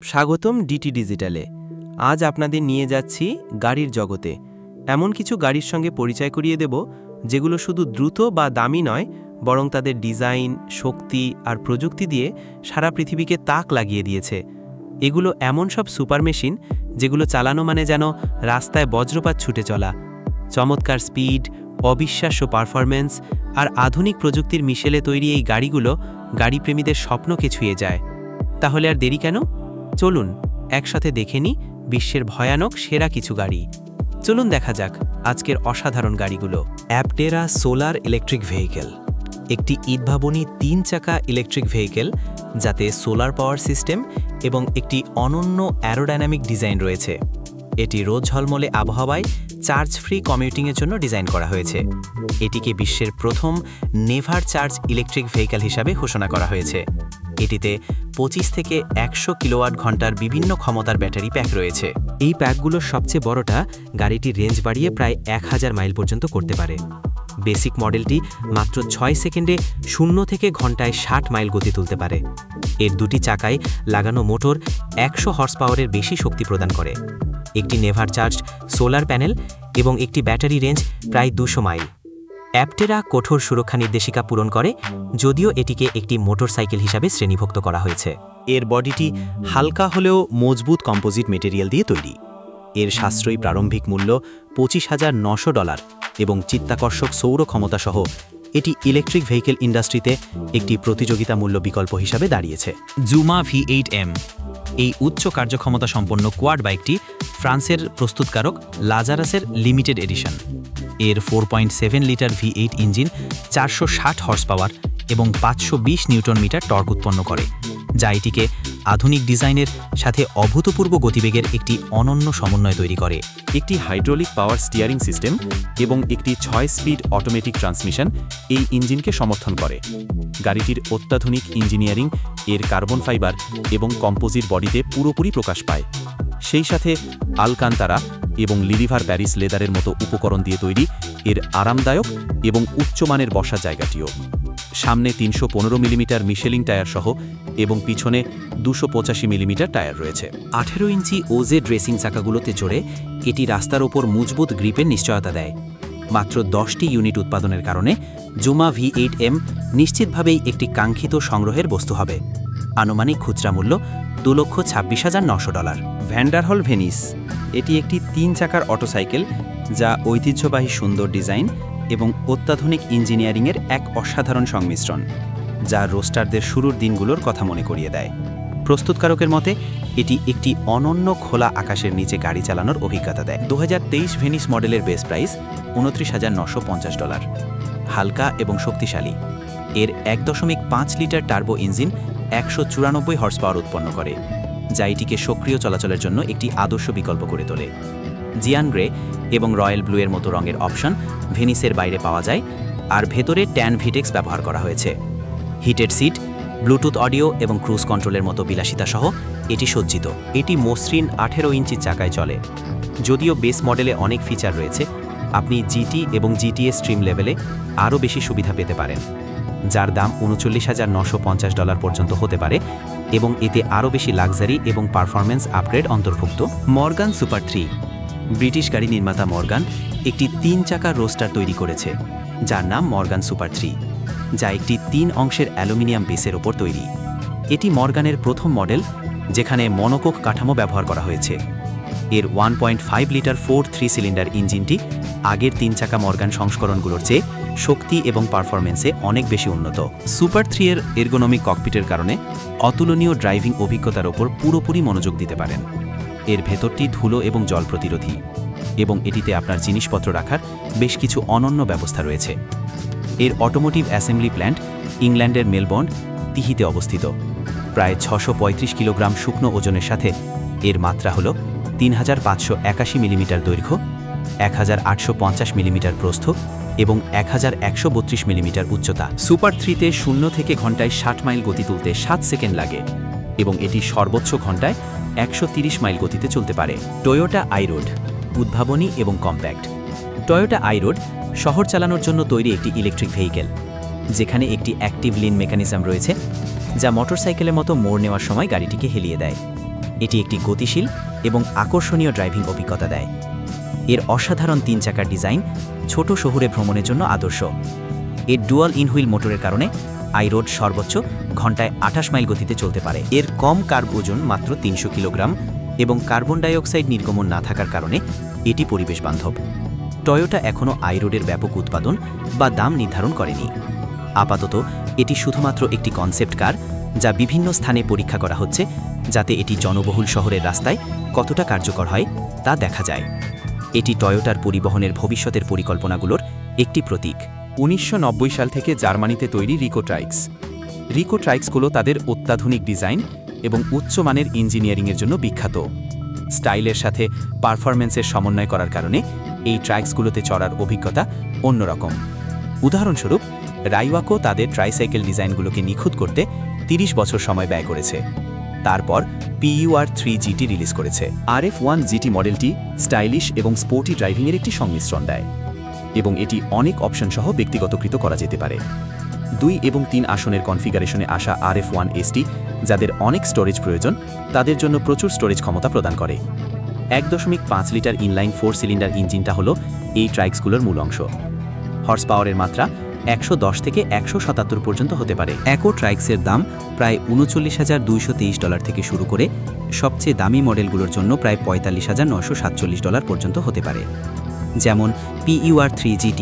স্বাগতম ডিটি ডিজিটালে। আজ আপনাদের নিয়ে যাচ্ছি গাড়ির জগতে। এমন কিছু গাড়ির সঙ্গে পরিচয় করিয়ে দেব যেগুলো শুধু দ্রুত বা দামি নয়, বরং তাদের ডিজাইন, শক্তি আর প্রযুক্তি দিয়ে সারা পৃথিবীকে তাক লাগিয়ে দিয়েছে। এগুলো এমন সব সুপার মেশিন যেগুলো চালানো মানে যেন রাস্তায় বজ্রপাত ছুটে চলা। চমৎকার স্পিড, অবিশ্বাস্য পারফরম্যান্স আর আধুনিক প্রযুক্তির মিশেলে তৈরি এই গাড়িগুলো গাড়িপ্রেমীদের স্বপ্নকে ছুঁয়ে যায়। তাহলে আর দেরি কেন? চলুন একসাথে দেখে নিই বিশ্বের ভয়ানক সেরা কিছু গাড়ি। চলুন দেখা যাক আজকের অসাধারণ গাড়িগুলো। অ্যাপটেরা সোলার ইলেকট্রিক ভেহিকেল একটি উদ্ভাবনী 3 চাকা ইলেকট্রিক ভেহিকেল যাতে সোলার পাওয়ার সিস্টেম এবং একটি অনন্য অ্যারোডাইনামিক ডিজাইন রয়েছে। এটি রোদ ঝলমলে আবহাওয়ায় চার্জ ফ্রি কমিউটিংয়ের জন্য ডিজাইন করা হয়েছে। এটিকে বিশ্বের প্রথম নেভার চার্জ ইলেকট্রিক ভেহিকেল হিসাবে ঘোষণা করা হয়েছে। এটিতে 25 থেকে 100 কিলোওয়াট ঘন্টার বিভিন্ন ক্ষমতার ব্যাটারি প্যাক রয়েছে। এই প্যাকগুলোর সবচেয়ে বড়টা গাড়িটির রেঞ্জ বাড়িয়ে প্রায় 1000 মাইল পর্যন্ত করতে পারে। বেসিক মডেলটি মাত্র 6 সেকেন্ডে 0 থেকে ঘন্টায় 60 মাইল গতি তুলতে পারে। এর দুটি চাকায় লাগানো মোটর 100 হর্স পাওয়ারের বেশি শক্তি প্রদান করে। একটি নেভার চার্জড সোলার প্যানেল এবং একটি ব্যাটারি রেঞ্জ প্রায় 200 মাইল। অ্যাপটেরা কঠোর সুরক্ষা নির্দেশিকা পূরণ করে, যদিও এটিকে একটি মোটরসাইকেল হিসাবে শ্রেণীভুক্ত করা হয়েছে। এর বডিটি হালকা হলেও মজবুত কম্পোজিট মেটেরিয়াল দিয়ে তৈরি। এর সাশ্রয়ী প্রারম্ভিক মূল্য $25,900 এবং চিত্তাকর্ষক সৌর ক্ষমতা সহ এটি ইলেকট্রিক ভেহিকেল ইন্ডাস্ট্রিতে একটি প্রতিযোগিতামূল্য বিকল্প হিসাবে দাঁড়িয়েছে। জুমা V8M এই উচ্চ কার্যক্ষমতা সম্পন্ন কোয়াড বাইকটি ফ্রান্সের প্রস্তুতকারক লাজারাসের লিমিটেড এডিশন। এর 4.7 litre V8 engine 460 horse power এবং 520 নিউটন মিটার টর্ক উৎপন্ন করে, যা এটিকে আধুনিক ডিজাইনের সাথে অভূতপূর্ব গতিবেগের একটি অনন্য সমন্বয় তৈরি করে। একটি হাইড্রোলিক পাওয়ার স্টিয়ারিং সিস্টেম এবং একটি 6 স্পিড অটোমেটিক ট্রান্সমিশন এই ইঞ্জিনকে সমর্থন করে। গাড়িটির অত্যাধুনিক ইঞ্জিনিয়ারিং এর কার্বন ফাইবার এবং কম্পোজিট বডিতে পুরোপুরি প্রকাশ পায়। সেই সাথে আলকান্তারা এবং লিলিভার প্যারিস লেদারের মতো উপকরণ দিয়ে তৈরি এর আরামদায়ক এবং উচ্চমানের বসার জায়গাটিও। সামনে 315 মিলিমিটার মিশেলিং টায়ার সহ এবং পিছনে 285 মিলিমিটার টায়ার রয়েছে। 18 ইঞ্চি ওজেড রেসিং চাকাগুলোতে চড়ে এটি রাস্তার ওপর মজবুত গ্রিপের নিশ্চয়তা দেয়। মাত্র 10টি ইউনিট উৎপাদনের কারণে জুমা V8M নিশ্চিতভাবেই একটি কাঙ্ক্ষিত সংগ্রহের বস্তু হবে। আনুমানিক খুচরা মূল্য $2,26,900। ভ্যান্ডারহল ভেনিস এটি একটি 3 চাকার অটোসাইকেল যা ঐতিহ্যবাহী সুন্দর ডিজাইন এবং অত্যাধুনিক ইঞ্জিনিয়ারিংয়ের এক অসাধারণ সংমিশ্রণ, যা রোস্টারদের শুরুর দিনগুলোর কথা মনে করিয়ে দেয়। প্রস্তুতকারকের মতে এটি একটি অনন্য খোলা আকাশের নিচে গাড়ি চালানোর অভিজ্ঞতা দেয়। 2023 ভেনিস মডেলের বেস প্রাইস $29,950। হালকা এবং শক্তিশালী, এর 1.5 litre turbo engine 194 horse power উৎপন্ন করে, যা এটিকে সক্রিয় চলাচলের জন্য একটি আদর্শ বিকল্প করে তোলে। জিয়ান গ্রে এবং রয়্যাল ব্লু এর মতো রঙের অপশন ভেনিসের বাইরে পাওয়া যায়, আর ভেতরে ট্যান ভিটেক্স ব্যবহার করা হয়েছে। হিটেড সিট, ব্লুটুথ অডিও এবং ক্রুজ কন্ট্রোলের মতো বিলাসিতা সহ এটি সজ্জিত। এটি মসৃণ 18 ইঞ্চি চাকায় চলে। যদিও বেস মডেলে অনেক ফিচার রয়েছে, আপনি জিটি এবং জিটিএ স্ট্রিম লেভেলে আরও বেশি সুবিধা পেতে পারেন, যার দাম $39,950 পর্যন্ত হতে পারে এবং এতে আরও বেশি লাক্সারি এবং পারফরম্যান্স আপগ্রেড অন্তর্ভুক্ত। মর্গান সুপার 3 ব্রিটিশ গাড়ি নির্মাতা মর্গান একটি 3 চাকার রোস্টার তৈরি করেছে, যার নাম মর্গান সুপার 3, যা একটি 3 অংশের অ্যালুমিনিয়াম বেসের ওপর তৈরি। এটি মর্গানের প্রথম মডেল যেখানে মনোকোক কাঠামো ব্যবহার করা হয়েছে। এর 1.5 লিটার 4-3 সিলিন্ডার ইঞ্জিনটি আগের 3 চাকা মর্গান সংস্করণগুলোর চেয়ে শক্তি এবং পারফরম্যান্সে অনেক বেশি উন্নত। সুপার 3 এর এরগোনমিক ককপিটের কারণে অতুলনীয় ড্রাইভিং অভিজ্ঞতার ওপর পুরোপুরি মনোযোগ দিতে পারেন। এর ভেতরটি ধুলো এবং জল প্রতিরোধী এবং এটিতে আপনার জিনিসপত্র রাখার বেশ কিছু অনন্য ব্যবস্থা রয়েছে। এর অটোমোটিভ অ্যাসেম্বলি প্ল্যান্ট ইংল্যান্ডের মেলবোর্ন, তিহিতে অবস্থিত। প্রায় 635 কিলোগ্রাম শুকনো ওজনের সাথে এর মাত্রা হল 3,581 মিলিমিটার দৈর্ঘ্য, 1,850 মিলিমিটার প্রস্থ এবং 1,132 মিলিমিটার উচ্চতা। সুপার 3তে 0 থেকে ঘন্টায় 60 মাইল গতি তুলতে 7 সেকেন্ড লাগে এবং এটি সর্বোচ্চ ঘন্টায় 130 মাইল গতিতে চলতে পারে। টয়োটা আইরোড উদ্ভাবনী এবং কম্প্যাক্ট। টয়োটা আইরোড শহর চালানোর জন্য তৈরি একটি ইলেকট্রিক ভেহিকেল, যেখানে একটি অ্যাক্টিভ লিন মেকানিজম রয়েছে যা মোটরসাইকেলের মতো মোড় নেওয়ার সময় গাড়িটিকে হেলিয়ে দেয়। এটি একটি গতিশীল এবং আকর্ষণীয় ড্রাইভিং অভিজ্ঞতা দেয়। এর অসাধারণ 3 চাকার ডিজাইন ছোট শহুরে ভ্রমণের জন্য আদর্শ। এর ডুয়াল ইনহুইল মোটরের কারণে আই-রোড সর্বোচ্চ ঘন্টায় 28 মাইল গতিতে চলতে পারে। এর কম কার্ব ওজন মাত্র 300 কিলোগ্রাম এবং কার্বন ডাইঅক্সাইড নির্গমন না থাকার কারণে এটি পরিবেশ বান্ধব। টয়োটা এখনও আই-রোডের ব্যাপক উৎপাদন বা দাম নির্ধারণ করেনি। আপাতত এটি শুধুমাত্র একটি কনসেপ্ট কার, যা বিভিন্ন স্থানে পরীক্ষা করা হচ্ছে, যাতে এটি জনবহুল শহরের রাস্তায় কতটা কার্যকর হয় তা দেখা যায়। এটি টয়োটার পরিবহনের ভবিষ্যতের পরিকল্পনাগুলোর একটি প্রতীক। 1990 সাল থেকে জার্মানিতে তৈরি রিকো ট্রাইক্স। রিকো ট্রাইক্সগুলো তাদের অত্যাধুনিক ডিজাইন এবং উচ্চমানের ইঞ্জিনিয়ারিংয়ের জন্য বিখ্যাত। স্টাইলের সাথে পারফরম্যান্সের সমন্বয় করার কারণে এই ট্রাইক্সগুলোতে চড়ার অভিজ্ঞতা অন্যরকম। উদাহরণস্বরূপ, রাইওয়াকো তাদের ট্রাইসাইকেল ডিজাইনগুলোকে নিখুঁত করতে 30 বছর সময় ব্যয় করেছে। তারপর PUR 3 GT রিলিজ করেছে। RF1 GT মডেলটি স্টাইলিশ এবং স্পোর্টি ড্রাইভিংয়ের একটি সংমিশ্রণ দেয় এবং এটি অনেক অপশন সহ ব্যক্তিগতকৃত করা যেতে পারে। 2 এবং 3 আসনের কনফিগারেশনে আসা RF1 ST, যাদের অনেক স্টোরেজ প্রয়োজন, তাদের জন্য প্রচুর স্টোরেজ ক্ষমতা প্রদান করে। 1.5 লিটার ইনলাইন 4 সিলিন্ডার ইঞ্জিনটা হলো এই ট্রাইক্সগুলোর মূল অংশ। হর্স পাওয়ারের মাত্রা 110 থেকে 177 পর্যন্ত হতে পারে। একো ট্রাইক্সের দাম প্রায় $39,223 থেকে শুরু করে সবচেয়ে দামি মডেলগুলোর জন্য প্রায় $45,947 পর্যন্ত হতে পারে। যেমন PUR 3 GT,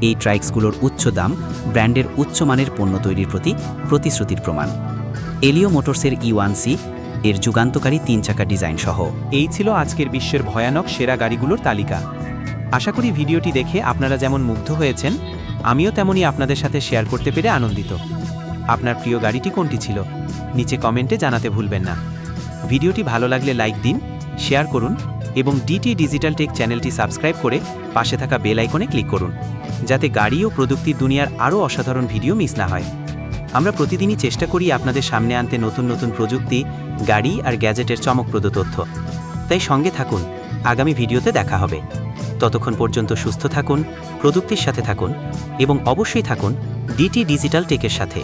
এই ট্রাইক্সগুলোর উচ্চ দাম ব্র্যান্ডের উচ্চমানের পণ্য তৈরির প্রতি প্রতিশ্রুতির প্রমাণ। এলিও মোটরসের E1C এর যুগান্তকারী 3 চাকা ডিজাইন সহ। এই ছিল আজকের বিশ্বের ভয়ানক সেরা গাড়িগুলোর তালিকা। আশা করি ভিডিওটি দেখে আপনারা যেমন মুগ্ধ হয়েছেন, আমিও তেমনই আপনাদের সাথে শেয়ার করতে পেরে আনন্দিত। আপনার প্রিয় গাড়িটি কোনটি ছিল? নিচে কমেন্টে জানাতে ভুলবেন না। ভিডিওটি ভালো লাগলে লাইক দিন, শেয়ার করুন এবং DT ডিজিটাল টেক চ্যানেলটি সাবস্ক্রাইব করে পাশে থাকা বেল আইকনে ক্লিক করুন, যাতে গাড়ি ও প্রযুক্তির দুনিয়ার আরও অসাধারণ ভিডিও মিস না হয়। আমরা প্রতিদিনই চেষ্টা করি আপনাদের সামনে আনতে নতুন নতুন প্রযুক্তি, গাড়ি আর গ্যাজেটের চমকপ্রদ তথ্য। তাই সঙ্গে থাকুন, আগামী ভিডিওতে দেখা হবে। ততক্ষণ পর্যন্ত সুস্থ থাকুন, প্রযুক্তির সাথে থাকুন এবং অবশ্যই থাকুন DT ডিজিটাল টেকের সাথে।